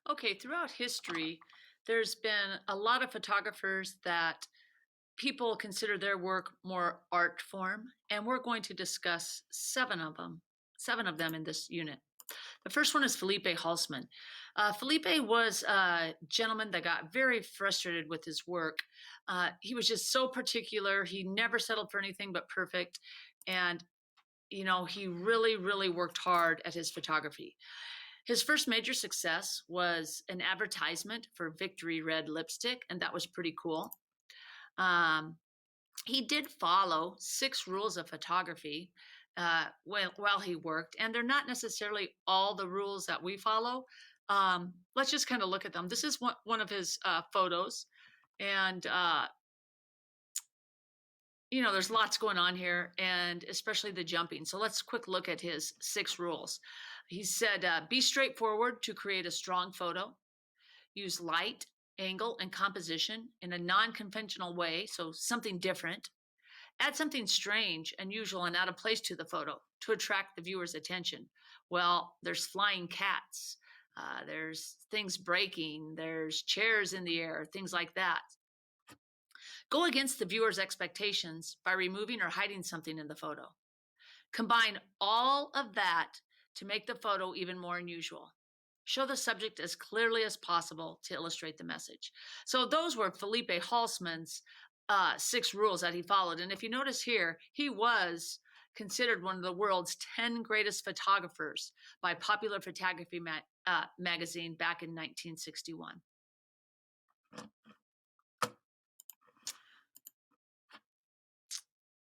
Okay, throughout history, there's been a lot of photographers that people consider their work more art form, and we're going to discuss seven of them in this unit. The first one is Felipe Halsman. Felipe was a gentleman that got very frustrated with his work. He was just so particular. He never settled for anything but perfect. And, he really, really worked hard at his photography. His first major success was an advertisement for Victory Red lipstick, and that was pretty cool. Um, he did follow 6 rules of photography while he worked, and they're not necessarily all the rules that we follow. Let's just kind of look at them. This is one of his photos, and there's lots going on here, and especially the jumping. So let's quick look at his 6 rules. He said, be straightforward to create a strong photo, use light, angle, and composition in a non-conventional way, so something different. Add something strange, unusual, and out of place to the photo to attract the viewer's attention. Well, there's flying cats, there's things breaking, there's chairs in the air, things like that. Go against the viewer's expectations by removing or hiding something in the photo. Combine all of that to make the photo even more unusual. Show the subject as clearly as possible to illustrate the message. So those were Felipe Halsman's 6 rules that he followed. And if you notice here, he was considered one of the world's 10 greatest photographers by Popular Photography magazine back in 1961.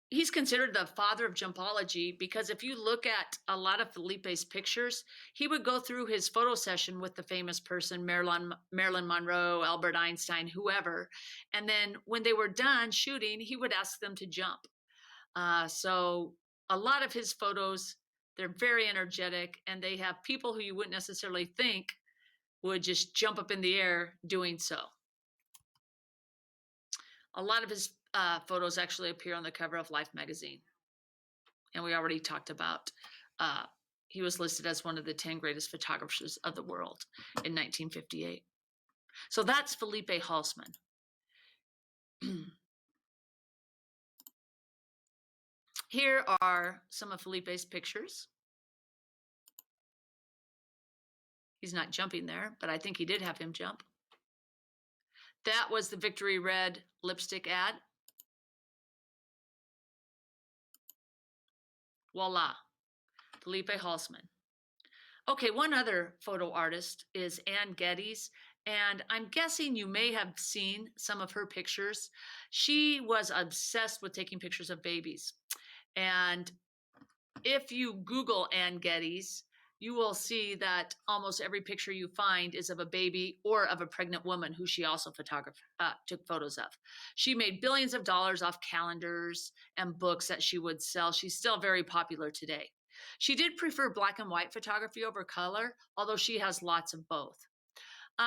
He's considered the father of jumpology because if you look at a lot of Felipe's pictures, he would go through his photo session with the famous person, Marilyn Monroe, Albert Einstein, whoever. And then when they were done shooting, he would ask them to jump. So a lot of his photos, they're very energetic, and they have people who you wouldn't necessarily think would just jump up in the air doing so. A lot of his photos actually appear on the cover of Life magazine. And we already talked about, he was listed as one of the 10 greatest photographers of the world in 1958. So that's Felipe Halsman. Here are some of Felipe's pictures. He's not jumping there, but I think he did have him jump. That was the Victory Red lipstick ad. Voila, Felipe Halsman. Okay, one other photo artist is Anne Geddes, and I'm guessing you may have seen some of her pictures. She was obsessed with taking pictures of babies. And if you Google Anne Geddes, you will see that almost every picture you find is of a baby or of a pregnant woman who she also took photos of. She made billions of dollars off calendars and books that she would sell. She's still very popular today. She did prefer black and white photography over color, although she has lots of both.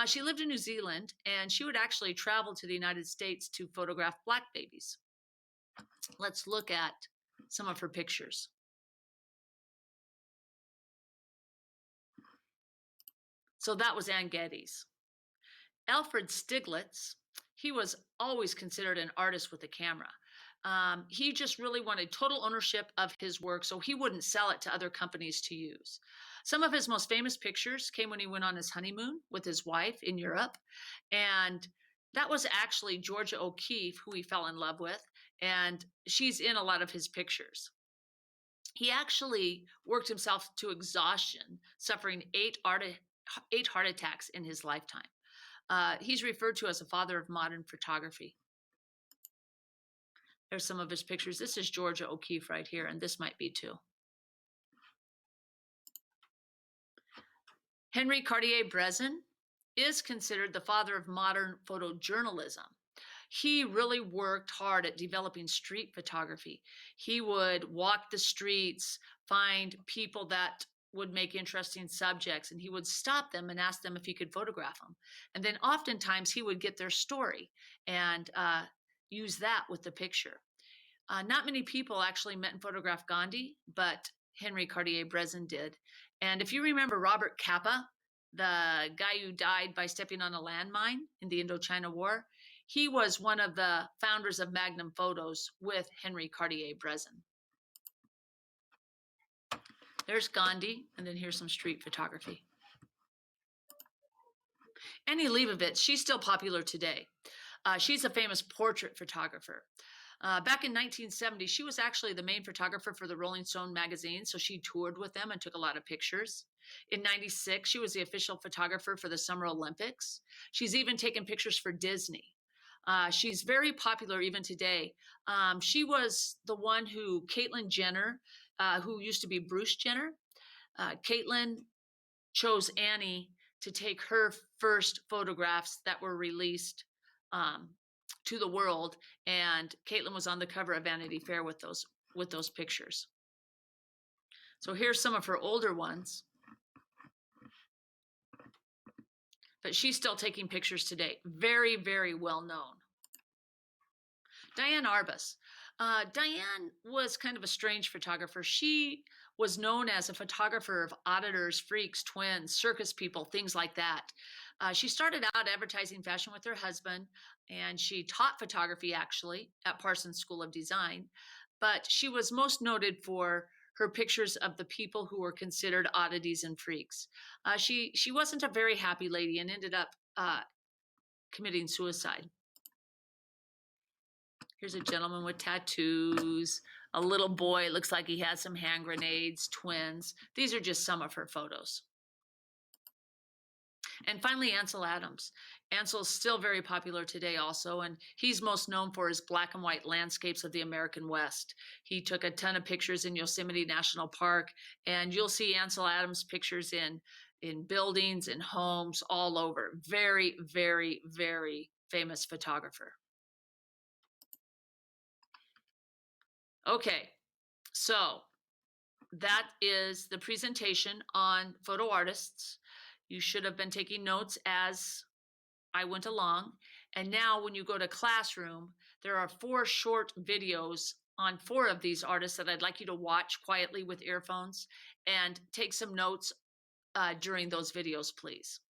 She lived in New Zealand, and she would actually travel to the United States to photograph black babies. Let's look at some of her pictures. So that was Anne Geddes. Alfred Stieglitz, he was always considered an artist with a camera. He just really wanted total ownership of his work, so he wouldn't sell it to other companies to use. Some of his most famous pictures came when he went on his honeymoon with his wife in Europe, and that was actually Georgia O'Keeffe, who he fell in love with, and she's in a lot of his pictures. He actually worked himself to exhaustion, suffering 8 heart attacks in his lifetime. He's referred to as a father of modern photography. There's some of his pictures. This is Georgia O'Keeffe right here, and this might be too. Henry Cartier-Bresson is considered the father of modern photojournalism. He really worked hard at developing street photography. He would walk the streets, find people that would make interesting subjects, and he would stop them and ask them if he could photograph them. And then oftentimes he would get their story and use that with the picture. Not many people actually met and photographed Gandhi, but Henry Cartier-Bresson did. And if you remember Robert Capa, the guy who died by stepping on a landmine in the Indochina War, he was one of the founders of Magnum Photos with Henry Cartier-Bresson. There's Gandhi, and then here's some street photography. Annie Leibovitz, she's still popular today. She's a famous portrait photographer. Back in 1970, she was actually the main photographer for the Rolling Stone magazine, so she toured with them and took a lot of pictures. In 96, she was the official photographer for the Summer Olympics. She's even taken pictures for Disney. She's very popular even today. She was the one who Caitlyn Jenner, who used to be Bruce Jenner, Caitlyn chose Annie to take her first photographs that were released to the world, and Caitlyn was on the cover of Vanity Fair with those pictures. So here's some of her older ones, but she's still taking pictures today. Very, very well known. Diane Arbus. Diane was kind of a strange photographer. She was known as a photographer of auditors, freaks, twins, circus people, things like that. She started out advertising fashion with her husband, and she taught photography actually at Parsons School of Design, but she was most noted for her pictures of the people who were considered oddities and freaks. She wasn't a very happy lady and ended up committing suicide. Here's a gentleman with tattoos. A little boy, looks like he has some hand grenades, twins. These are just some of her photos. And finally, Ansel Adams. Ansel's still very popular today also, and he's most known for his black and white landscapes of the American West. He took a ton of pictures in Yosemite National Park, and you'll see Ansel Adams pictures in buildings and homes all over. Very, very, very famous photographer. Okay, so that is the presentation on photo artists. You should have been taking notes as I went along. And now when you go to Classroom, there are 4 short videos on 4 of these artists that I'd like you to watch quietly with earphones and take some notes during those videos, please.